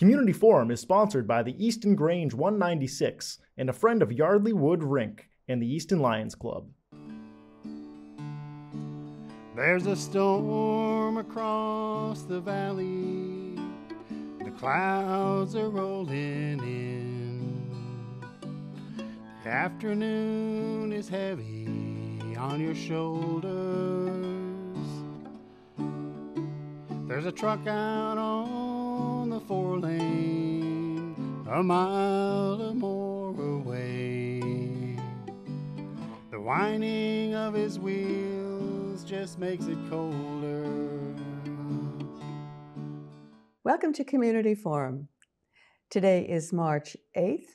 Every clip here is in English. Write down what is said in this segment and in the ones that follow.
Community Forum is sponsored by the Easton Grange 196 and a friend of Yardley Wood Rink and the Easton Lions Club. There's a storm across the valley, the clouds are rolling in. The afternoon is heavy on your shoulders. There's a truck out on the 4-lane, a mile or more away. The whining of his wheels just makes it colder. Welcome to Community Forum. Today is March 8th,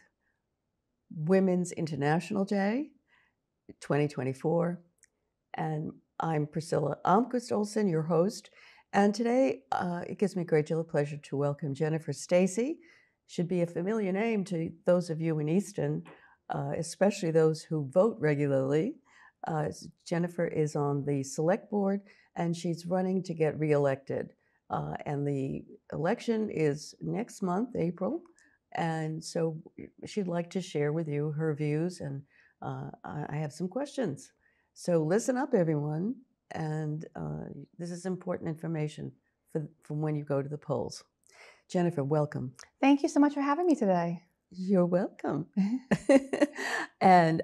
Women's International Day, 2024, and I'm Priscilla Almquist-Olsen, your host. And today, it gives me a great deal of pleasure to welcome Jennifer Stacy. Should be a familiar name to those of you in Easton, especially those who vote regularly. Jennifer is on the select board, and she's running to get reelected. And the election is next month, April. And so she'd like to share with you her views, and I have some questions. So listen up, everyone. And this is important information from when you go to the polls. Jennifer, welcome. Thank you so much for having me today. You're welcome. And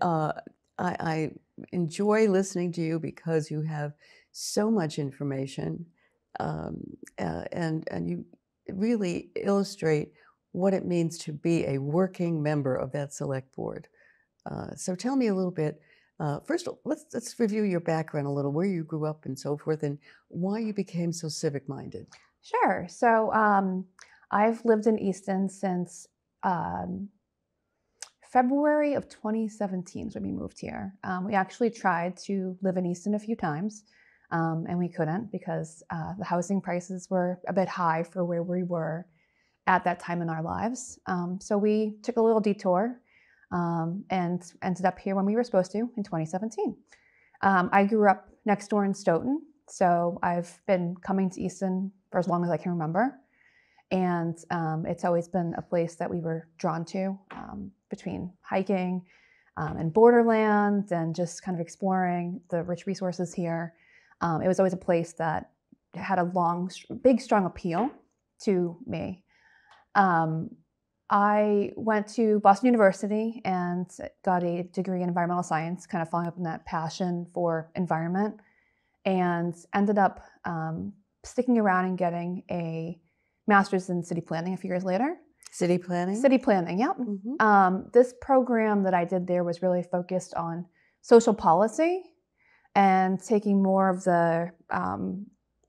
I enjoy listening to you because you have so much information, and you really illustrate what it means to be a working member of that select board. So tell me a little bit. First, let's review your background a little, where you grew up and so forth, and why you became so civic-minded. Sure. So I've lived in Easton since February of 2017 when we moved here. We actually tried to live in Easton a few times, and we couldn't because the housing prices were a bit high for where we were at that time in our lives. So we took a little detour and ended up here when we were supposed to in 2017. I grew up next door in Stoughton, so I've been coming to Easton for as long as I can remember. And it's always been a place that we were drawn to, between hiking and borderlands and just kind of exploring the rich resources here. It was always a place that had a big, strong appeal to me. I went to Boston University and got a degree in environmental science, kind of following up on that passion for environment, and ended up sticking around and getting a master's in city planning a few years later. City planning? City planning, yep. Mm-hmm. This program that I did there was really focused on social policy and taking more of the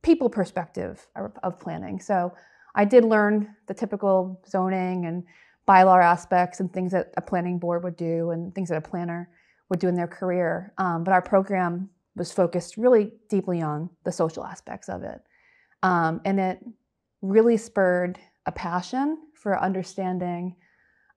people perspective of planning. So I did learn the typical zoning and bylaw aspects and things that a planning board would do and things that a planner would do in their career. But our program was focused really deeply on the social aspects of it. And it really spurred a passion for understanding,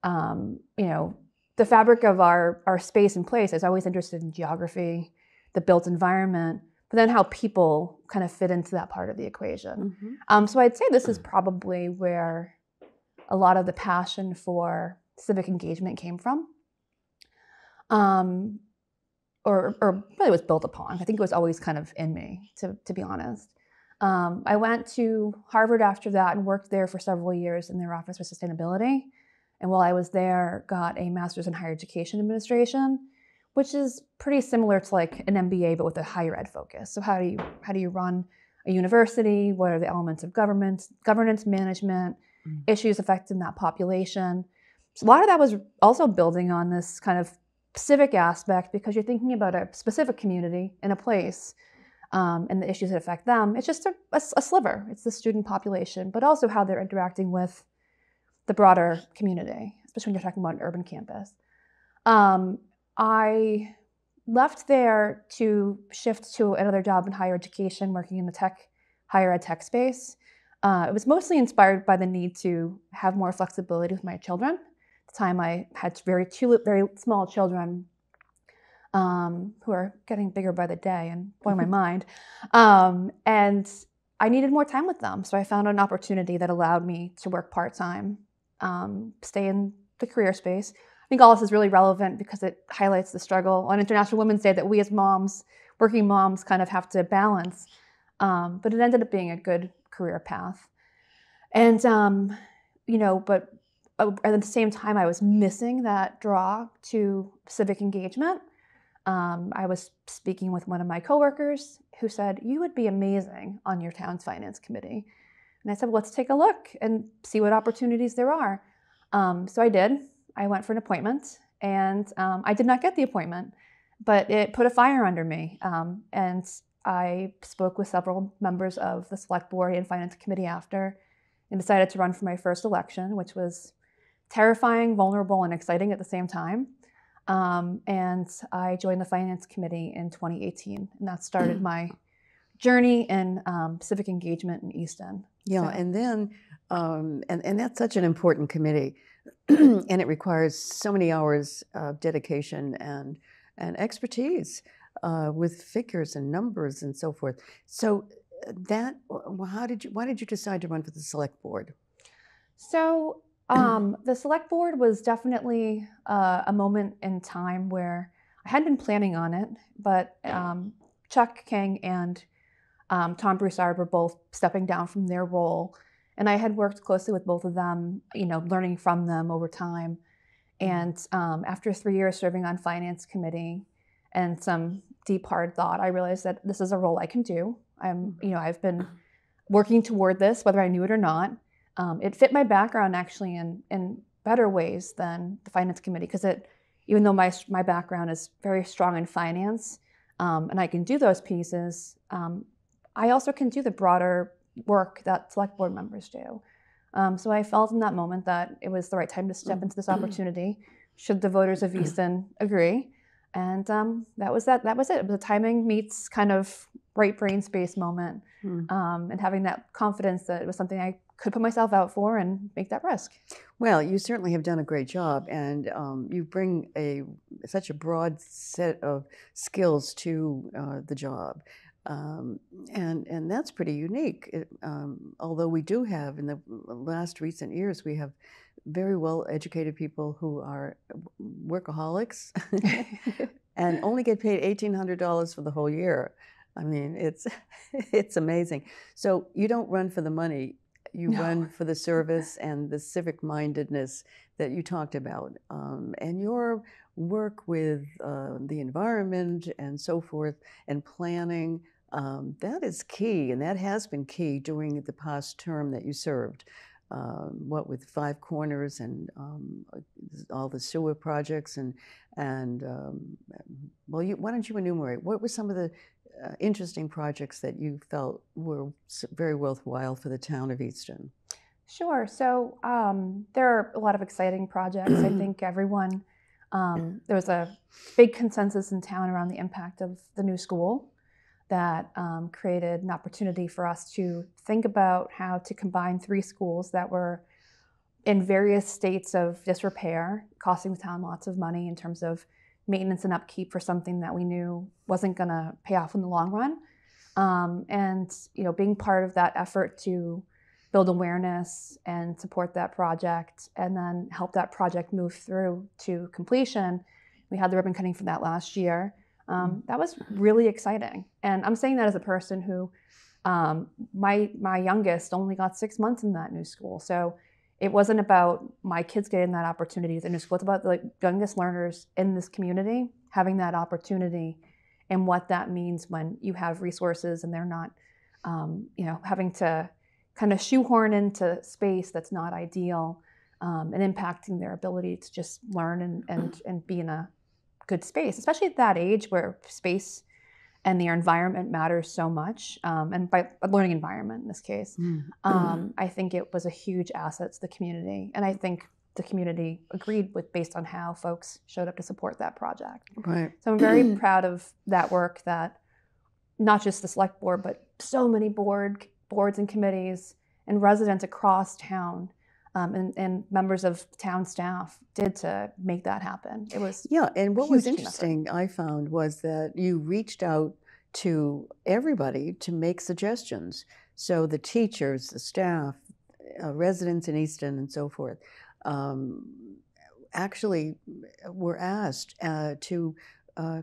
the fabric of our space and place. I was always interested in geography, the built environment, but then how people kind of fit into that part of the equation. Mm-hmm. So I'd say this is probably where a lot of the passion for civic engagement came from, or really was built upon. I think it was always kind of in me, to be honest. I went to Harvard after that and worked there for several years in their Office for Sustainability. And while I was there, got a master's in higher education administration, which is pretty similar to like an MBA, but with a higher ed focus. So how do you run a university? What are the elements of governance, management, issues affecting that population? So a lot of that was also building on this kind of civic aspect, because you're thinking about a specific community in a place and the issues that affect them. It's just a sliver. It's the student population, but also how they're interacting with the broader community, especially when you're talking about an urban campus. I left there to shift to another job in higher education, working in the higher ed tech space. It was mostly inspired by the need to have more flexibility with my children. At the time, I had two very small children who are getting bigger by the day and blowing my mind. And I needed more time with them. So I found an opportunity that allowed me to work part-time, stay in the career space. I think all this is really relevant because it highlights the struggle on International Women's Day that we as moms, working moms, kind of have to balance. But it ended up being a good career path. And, but at the same time, I was missing that draw to civic engagement. I was speaking with one of my coworkers who said, "You would be amazing on your town's finance committee." And I said, "Well, let's take a look and see what opportunities there are." So I did. I went for an appointment, and I did not get the appointment, but it put a fire under me. And I spoke with several members of the select board and finance committee after, and decided to run for my first election, which was terrifying, vulnerable, and exciting at the same time. And I joined the finance committee in 2018, and that started my journey in civic engagement in Easton. Yeah, so. And then, and that's such an important committee, and it requires so many hours of dedication and expertise with figures and numbers and so forth. So why did you decide to run for the select board? So the select board was definitely a moment in time where I hadn't been planning on it, but Chuck King and Tom Broussard were both stepping down from their role, and I had worked closely with both of them, learning from them over time. And after 3 years serving on finance committee and some deep, hard thought, I realized that this is a role I can do. I've been working toward this, whether I knew it or not. It fit my background actually in better ways than the finance committee, because even though my background is very strong in finance, and I can do those pieces, I also can do the broader work that select board members do. So I felt in that moment that it was the right time to step into this opportunity, should the voters of Easton agree. And that was it. It was a timing meets kind of right brain space moment, and having that confidence that it was something I could put myself out for and make that risk. Well, you certainly have done a great job, and you bring such a broad set of skills to the job. And that's pretty unique. Although we do have, in the last recent years, we have very well-educated people who are workaholics and only get paid $1,800 for the whole year. I mean, it's amazing. So you don't run for the money. You run for the service and the civic-mindedness that you talked about. And your work with the environment and so forth and planning, that is key, and that has been key during the past term that you served. With 5 Corners and all the sewer projects and why don't you enumerate? What were some of the interesting projects that you felt were very worthwhile for the town of Easton? Sure. So there are a lot of exciting projects. I think everyone, there was a big consensus in town around the impact of the new school that created an opportunity for us to think about how to combine 3 schools that were in various states of disrepair, costing the town lots of money in terms of maintenance and upkeep for something that we knew wasn't going to pay off in the long run. And being part of that effort to build awareness and support that project, and then help that project move through to completion. We had the ribbon cutting for that last year. That was really exciting. And I'm saying that as a person who, my youngest only got 6 months in that new school. So it wasn't about my kids getting that opportunity at the new school. It's about the youngest learners in this community having that opportunity, and what that means when you have resources and they're not, having to kind of shoehorn into space that's not ideal, and impacting their ability to just learn and be in a good space, especially at that age where space and their environment matters so much, and by a learning environment in this case. I think it was a huge asset to the community, and I think the community agreed with based on how folks showed up to support that project. Right. So I'm very proud of that work, that not just the select board, but so many boards and committees and residents across town, and members of town staff did to make that happen. It was and what was interesting, I found, was that you reached out to everybody to make suggestions. So the teachers, the staff, residents in Easton and so forth, actually were asked to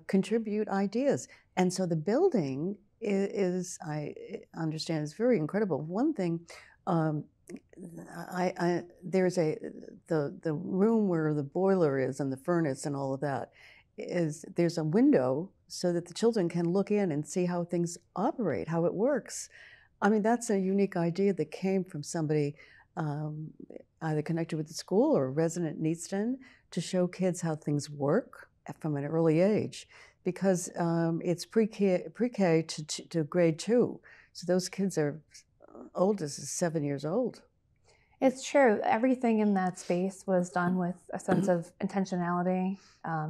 contribute ideas. And so the building is I understand, is very incredible. One thing, there's the room where the boiler is and the furnace and all of that, there's a window so that the children can look in and see how things operate, how it works. I mean, that's a unique idea that came from somebody either connected with the school or a resident in Easton, to show kids how things work from an early age, because it's pre-K to grade 2. So those kids are oldest is 7 years old. It's true. Everything in that space was done with a sense of intentionality.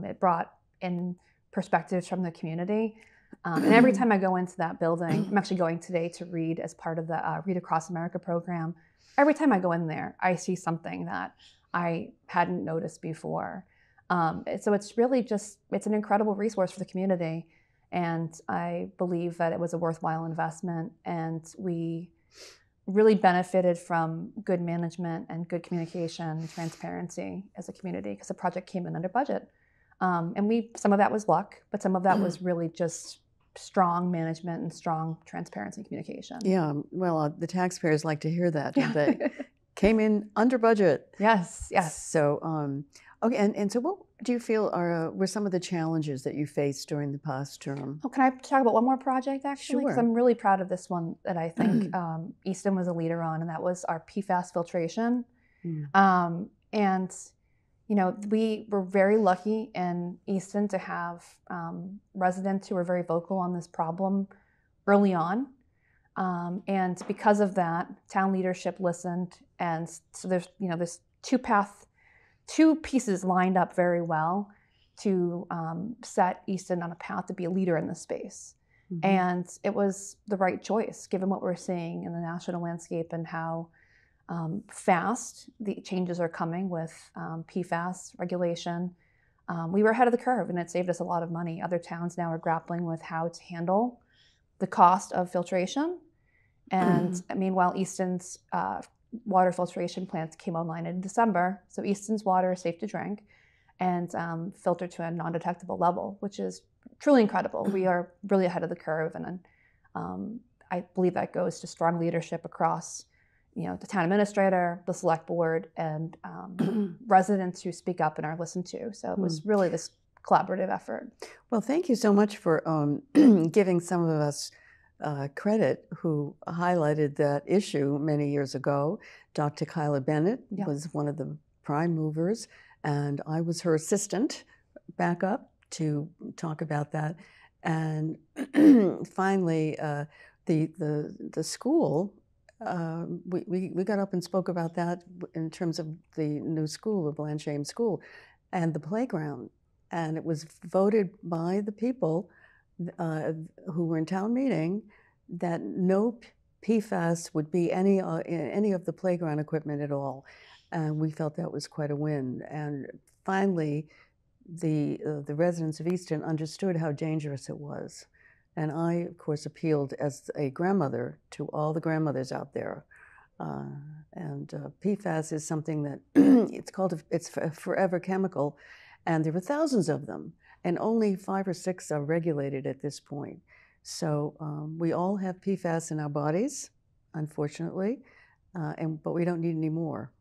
It brought in perspectives from the community. And every time I go into that building, I'm actually going today to read as part of the Read Across America program. Every time I go in there, I see something that I hadn't noticed before. So it's really just, it's an incredible resource for the community. And I believe that it was a worthwhile investment. And we really benefited from good management and good communication and transparency as a community, because the project came in under budget. And some of that was luck, but some of that was really just strong management and strong transparency and communication. Yeah, well, the taxpayers like to hear that. They came in under budget. Yes, yes. So, okay, and so what do you feel were some of the challenges that you faced during the past term? Oh, can I talk about one more project, actually? Because Sure. I'm really proud of this one that I think Easton was a leader on, and that was our PFAS filtration. And you know, we were very lucky in Easton to have residents who were very vocal on this problem early on. And because of that, town leadership listened. And so there's two pieces lined up very well to set Easton on a path to be a leader in this space. And it was the right choice, given what we're seeing in the national landscape and how fast the changes are coming with PFAS regulation. We were ahead of the curve, and it saved us a lot of money. Other towns now are grappling with how to handle the cost of filtration. And meanwhile, Easton's water filtration plants came online in December. So Easton's water is safe to drink and filtered to a non-detectable level, which is truly incredible. We are really ahead of the curve. And I believe that goes to strong leadership across the town administrator, the select board, and residents who speak up and are listened to. So it was really this collaborative effort. Well, thank you so much for giving some of us credit who highlighted that issue many years ago. Dr. Kyla Bennett was one of the prime movers, and I was her assistant backup to talk about that. And finally, the school, we got up and spoke about that in terms of the new school, the Blanchame School, and the playground. And it was voted by the people who were in town meeting that no PFAS would be in any of the playground equipment at all. And we felt that was quite a win. And finally, the residents of Easton understood how dangerous it was. And I, of course, appealed as a grandmother to all the grandmothers out there. PFAS is something that it's a forever chemical, and there are thousands of them, and only 5 or 6 are regulated at this point. So we all have PFAS in our bodies, unfortunately, but we don't need any more.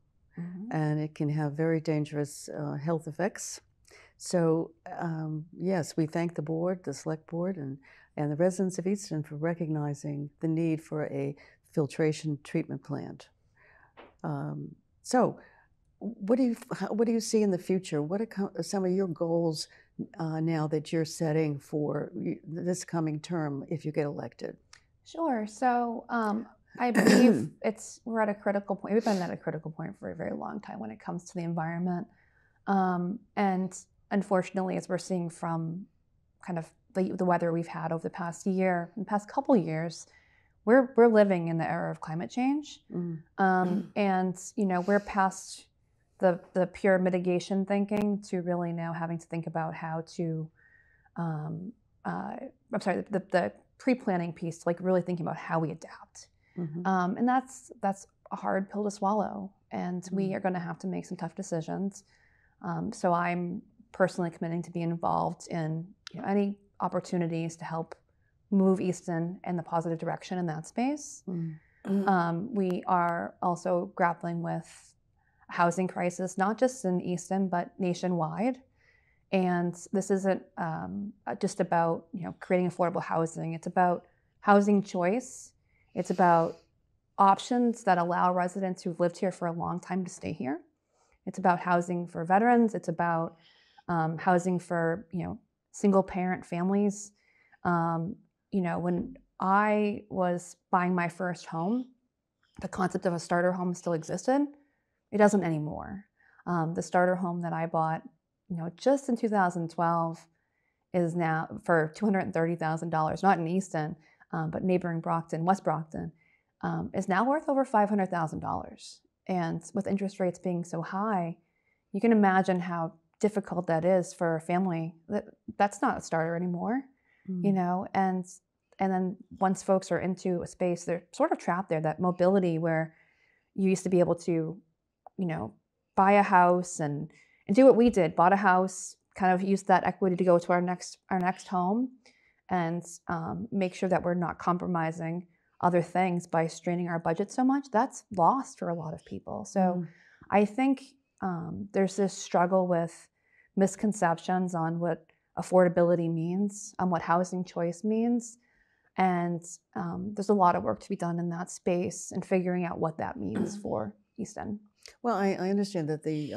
And it can have very dangerous health effects. So yes, we thank the board, the select board, and the residents of Easton for recognizing the need for a filtration treatment plant. So what do you see in the future? What are some of your goals now that you're setting for this coming term if you get elected? Sure. So I believe we're at a critical point. We've been at a critical point for a very long time when it comes to the environment. And unfortunately, as we're seeing from kind of the weather we've had over the past year, and past couple years, we're living in the era of climate change. And we're past the pure mitigation thinking to really now having to think about how to, the pre-planning piece, like really thinking about how we adapt. And that's a hard pill to swallow. And we are going to have to make some tough decisions. So I'm personally committing to be involved in any opportunities to help move Easton in the positive direction in that space. We are also grappling with a housing crisis, not just in Easton, but nationwide. And this isn't just about creating affordable housing. It's about housing choice. It's about options that allow residents who've lived here for a long time to stay here. It's about housing for veterans. It's about housing for single parent families. When I was buying my first home, the concept of a starter home still existed. It doesn't anymore. The starter home that I bought, just in 2012, is now for $230,000, not in Easton, but neighboring Brockton, West Brockton, is now worth over $500,000. And with interest rates being so high, you can imagine how difficult that is for a family. That's not a starter anymore, and then once folks are into a space, they're sort of trapped there. That mobility where you used to be able to, buy a house and do what we did, bought a house, kind of used that equity to go to our next home, and make sure that we're not compromising other things by straining our budget so much. That's lost for a lot of people. So I think there's this struggle with misconceptions on what affordability means, on what housing choice means. And there's a lot of work to be done in that space and figuring out what that means for Easton. Well, I understand that the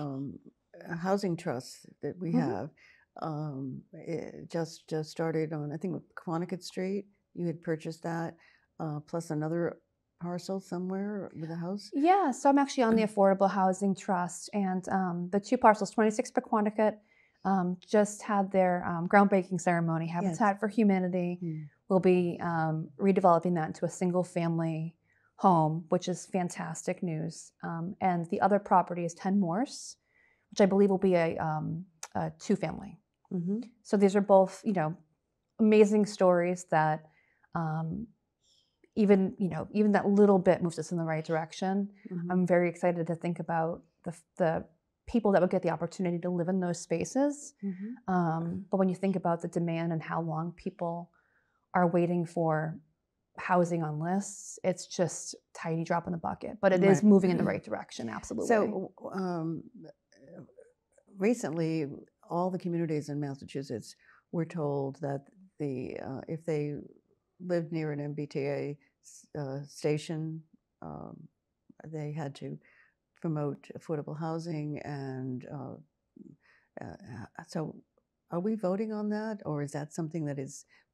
housing trust that we have it just started on, I think, Quanticut Street. You had purchased that, plus another parcel somewhere with a house? Yeah, so I'm actually on the Affordable Housing Trust, and the two parcels, 26 Pequannock, just had their groundbreaking ceremony. Habitat for Humanity will be redeveloping that into a single-family home, which is fantastic news. And the other property is 10 Morse, which I believe will be a two-family. So these are both, amazing stories that even that little bit moves us in the right direction. I'm very excited to think about the people that would get the opportunity to live in those spaces. But when you think about the demand and how long people are waiting for housing on lists, it's just a tiny drop in the bucket. But it is moving in the right direction, absolutely. So recently, all the communities in Massachusetts were told that if they lived near an MBTA station, they had to promote affordable housing. And so are we voting on that, or is that something that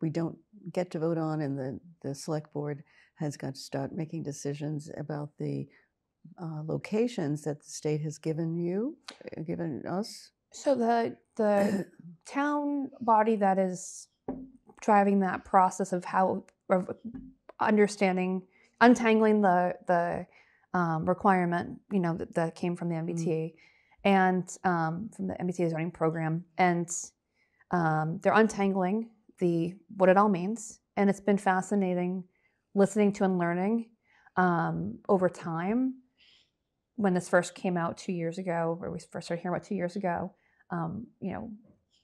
we don't get to vote on, and the select board has got to start making decisions about the locations that the state has given us? So the town body that is driving that process of untangling the requirement, that came from the MBTA and from the MBTA zoning program, and they're untangling what it all means. And it's been fascinating listening to and learning over time. When this first came out 2 years ago, or we first started hearing about 2 years ago,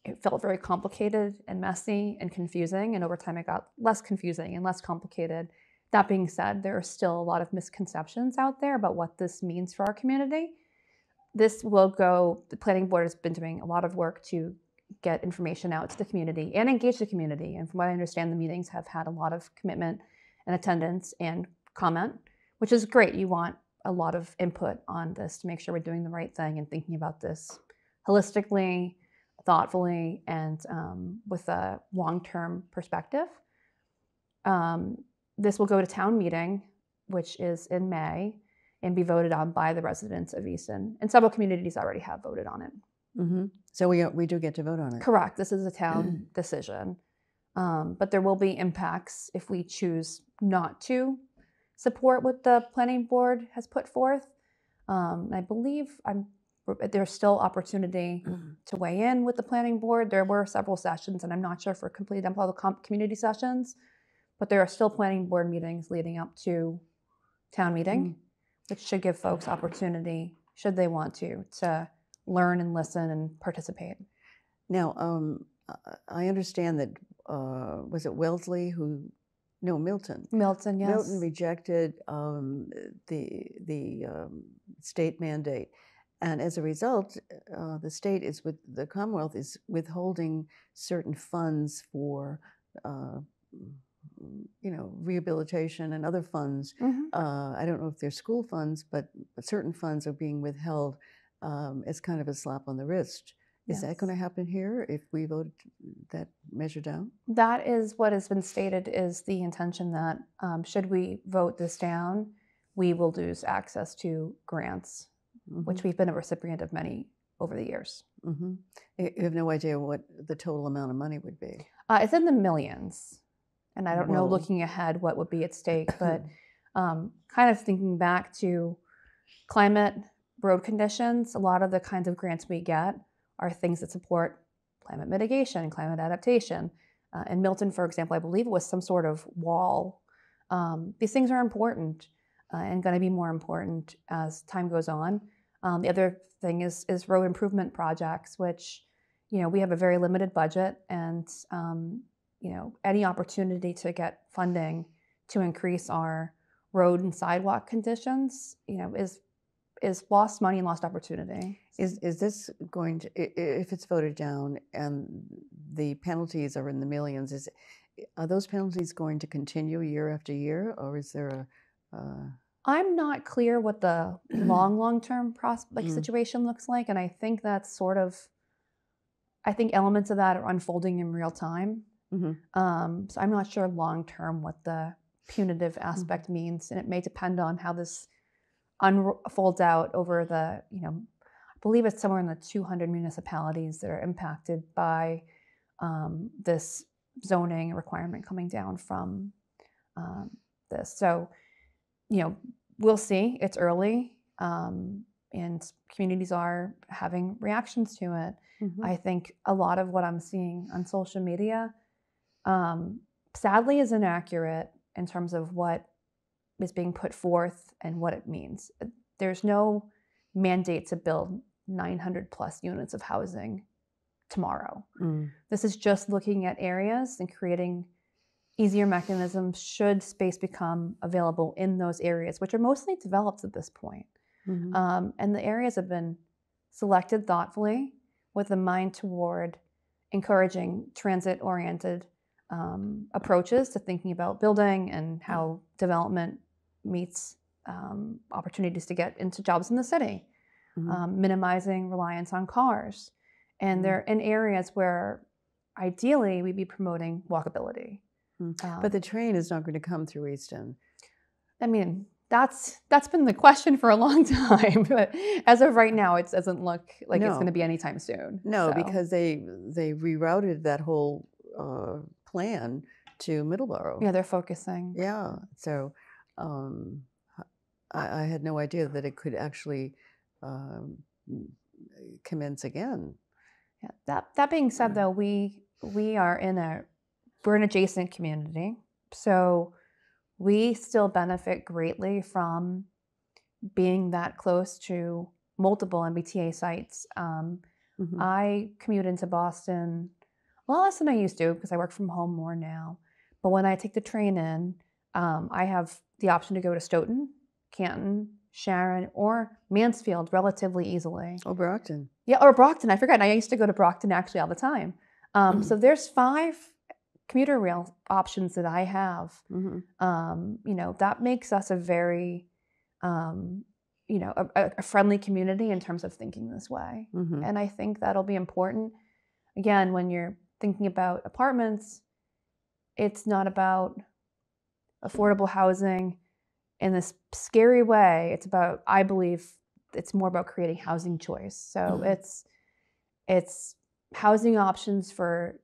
it felt very complicated and messy and confusing. And over time, it got less confusing and less complicated. That being said, there are still a lot of misconceptions out there about what this means for our community. The planning board has been doing a lot of work to get information out to the community and engage the community. And from what I understand, the meetings have had a lot of commitment and attendance and comment, which is great. You want a lot of input on this to make sure we're doing the right thing and thinking about this holistically, thoughtfully, and with a long-term perspective. This will go to town meeting, which is in May, and be voted on by the residents of Easton. And several communities already have voted on it. So we do get to vote on it. Correct. This is a town decision. But there will be impacts if we choose not to support what the planning board has put forth. I believe there's still opportunity to weigh in with the planning board. There were several sessions, and I'm not sure if we're completed all the community sessions, but there are still planning board meetings leading up to town meeting, which should give folks opportunity, should they want to learn and listen and participate. Now, I understand that, was it Wellesley who, no, Milton. Milton, yes. Milton rejected the state mandate. And as a result, the Commonwealth is withholding certain funds for, rehabilitation and other funds. I don't know if they're school funds, but certain funds are being withheld as kind of a slap on the wrist. Is that going to happen here if we vote that measure down? That is what has been stated, is the intention that should we vote this down, we will lose access to grants, which we've been a recipient of many over the years. You have no idea what the total amount of money would be? It's in the millions. And I don't know, looking ahead, what would be at stake. But kind of thinking back to climate, road conditions, a lot of the kinds of grants we get are things that support climate mitigation, climate adaptation. In Milton, for example, I believe it was some sort of wall. These things are important and going to be more important as time goes on. The other thing is road improvement projects, which, we have a very limited budget, and any opportunity to get funding to increase our road and sidewalk conditions, is lost money and lost opportunity. Is this going to, if it's voted down and the penalties are in the millions, are those penalties going to continue year after year, or is there a? I'm not clear what the long-term situation looks like, and I think that's I think elements of that are unfolding in real time. So I'm not sure long-term what the punitive aspect means, and it may depend on how this unfolds out over the, I believe it's somewhere in the 200 municipalities that are impacted by this zoning requirement coming down from this. So, we'll see. It's early, and communities are having reactions to it. I think a lot of what I'm seeing on social media, sadly, is inaccurate in terms of what is being put forth and what it means. There's no mandate to build 900 plus units of housing tomorrow. This is just looking at areas and creating easier mechanisms should space become available in those areas, which are mostly developed at this point. And the areas have been selected thoughtfully with a mind toward encouraging transit-oriented approaches to thinking about building and how development meets opportunities to get into jobs in the city, minimizing reliance on cars. And they're in areas where ideally we'd be promoting walkability. But the train is not going to come through Easton. I mean, that's been the question for a long time, but as of right now, it doesn't look like it's going to be anytime soon. No, because they rerouted that whole plan to Middleborough. Yeah, they're focusing. Yeah, so I had no idea that it could actually commence again. Yeah. That being said, though, we're an adjacent community, so we still benefit greatly from being that close to multiple MBTA sites. I commute into Boston a lot less than I used to because I work from home more now. But when I take the train in, I have the option to go to Stoughton, Canton, Sharon, or Mansfield relatively easily. Oh, Brockton. Yeah, or Brockton. I forgot. I used to go to Brockton actually all the time. So there's 5 commuter rail options that I have. That makes us a very, a friendly community in terms of thinking this way. And I think that'll be important. Again, when you're thinking about apartments, it's not about affordable housing in this scary way. It's about, I believe, it's more about creating housing choice. So it's housing options for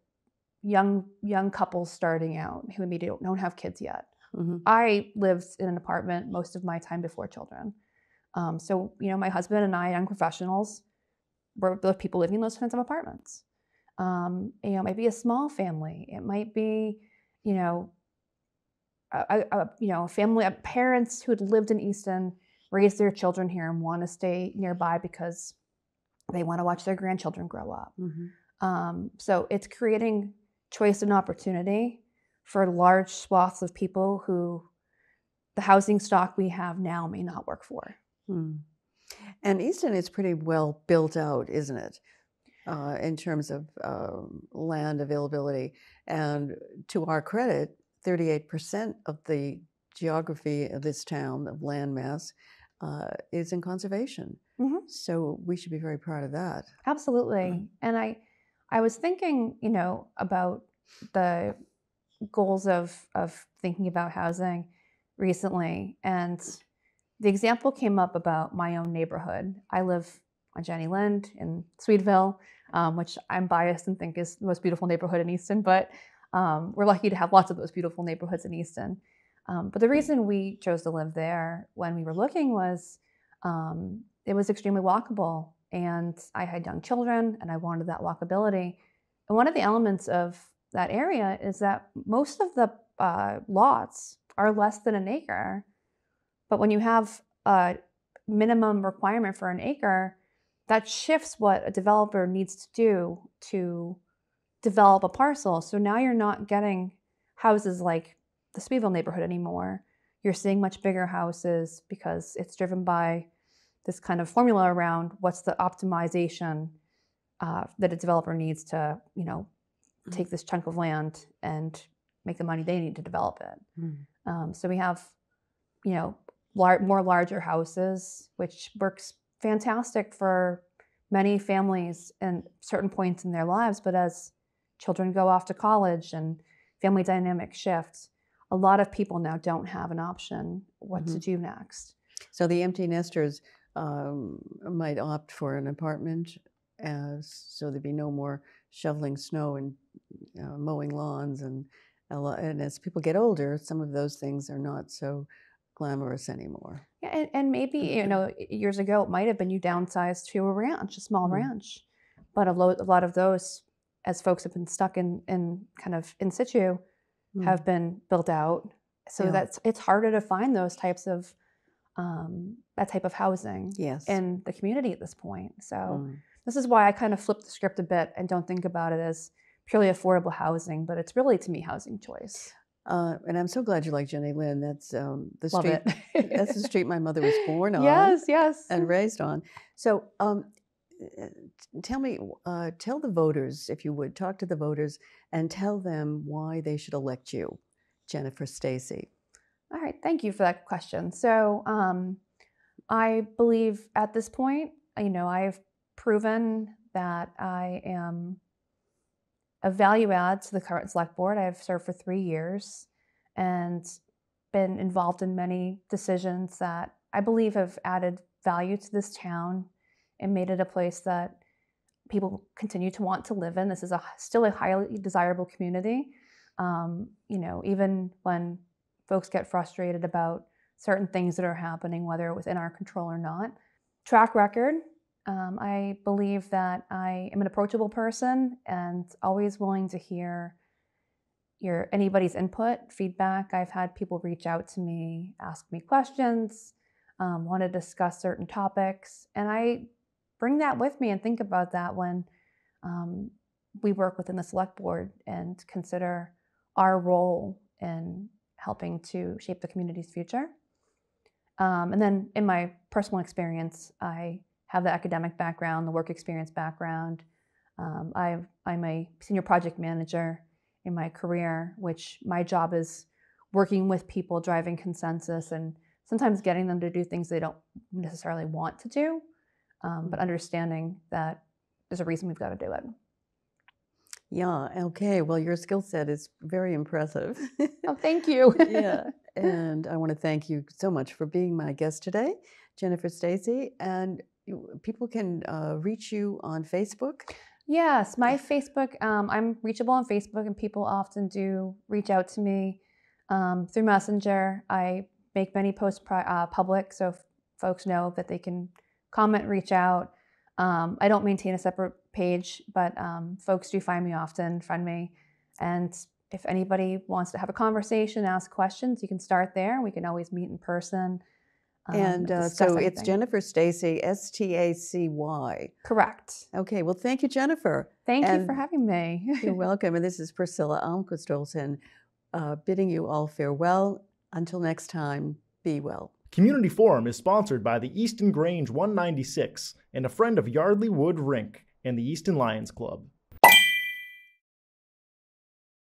young couples starting out who maybe don't have kids yet. I lived in an apartment most of my time before children. So, my husband and I, young professionals, were both people living in those kinds of apartments. It might be a small family. It might be, parents who had lived in Easton, raised their children here and want to stay nearby because they want to watch their grandchildren grow up. So it's creating choice and opportunity for large swaths of people who the housing stock we have now may not work for. And Easton is pretty well built out, isn't it, in terms of land availability? And to our credit, 38% of the geography of this town, of land mass, is in conservation. So we should be very proud of that. Absolutely. And I was thinking, about the goals of thinking about housing recently, and the example came up about my own neighborhood. I live on Jenny Lind in Swedeville, which I'm biased and think is the most beautiful neighborhood in Easton, but we're lucky to have lots of those beautiful neighborhoods in Easton. But the reason we chose to live there when we were looking was it was extremely walkable, and I had young children and I wanted that walkability. And one of the elements of that area is that most of the lots are less than an acre. But when you have a minimum requirement for an acre, that shifts what a developer needs to do to develop a parcel. So now you're not getting houses like the Speedville neighborhood anymore. You're seeing much bigger houses because it's driven by this kind of formula around what's the optimization that a developer needs to, take this chunk of land and make the money they need to develop it. So we have, more larger houses, which works fantastic for many families in certain points in their lives. But as children go off to college and family dynamics shift, a lot of people now don't have an option what to do next. So the empty nesters might opt for an apartment, so there'd be no more shoveling snow and mowing lawns. And as people get older, some of those things are not so glamorous anymore. Yeah, and maybe years ago it might have been you downsized to a ranch, a small ranch, but a lot of those, as folks have been stuck in kind of in situ, have been built out. So it's harder to find those types of that type of housing in the community at this point. So this is why I kind of flipped the script a bit and don't think about it as purely affordable housing, but it's really, to me, housing choice. And I'm so glad you like Jenny Lind. That's the Love street. it. That's the street my mother was born on. Yes. And raised on. So tell the voters, if you would, talk to the voters and tell them why they should elect you, Jennifer Stacy. All right, thank you for that question. So I believe at this point, I've proven that I am a value add to the current select board. I've served for 3 years and been involved in many decisions that I believe have added value to this town and made it a place that people continue to want to live in. This is still a highly desirable community. Even when folks get frustrated about certain things that are happening, whether within our control or not. Track record. I believe that I am an approachable person and always willing to hear anybody's input, feedback. I've had people reach out to me, ask me questions, want to discuss certain topics, and I bring that with me and think about that when we work within the select board and consider our role in helping to shape the community's future. And then in my personal experience, I have the academic background, the work experience background. I'm a senior project manager in my career, which my job is working with people, driving consensus, and sometimes getting them to do things they don't necessarily want to do, but understanding that there's a reason we've got to do it. Yeah, okay. Well, your skill set is very impressive. Oh, thank you. Yeah, and I want to thank you so much for being my guest today, Jennifer Stacy. And people can reach you on Facebook? Yes, my Facebook, I'm reachable on Facebook, and people often do reach out to me through Messenger. I make many posts public, so folks know that they can comment, reach out. I don't maintain a separate page, but folks do find me often, friend me, and if anybody wants to have a conversation, ask questions, you can start there. We can always meet in person. And discuss so it's anything. Jennifer Stacy, Stacy. Correct. Okay, well, thank you, Jennifer. Thank you And for having me. You're welcome. And this is Priscilla Almquist-Olsen bidding you all farewell. Until next time, be well. Community Forum is sponsored by the Easton Grange 196 and a friend of Yardley Wood Rink and the Easton Lions Club.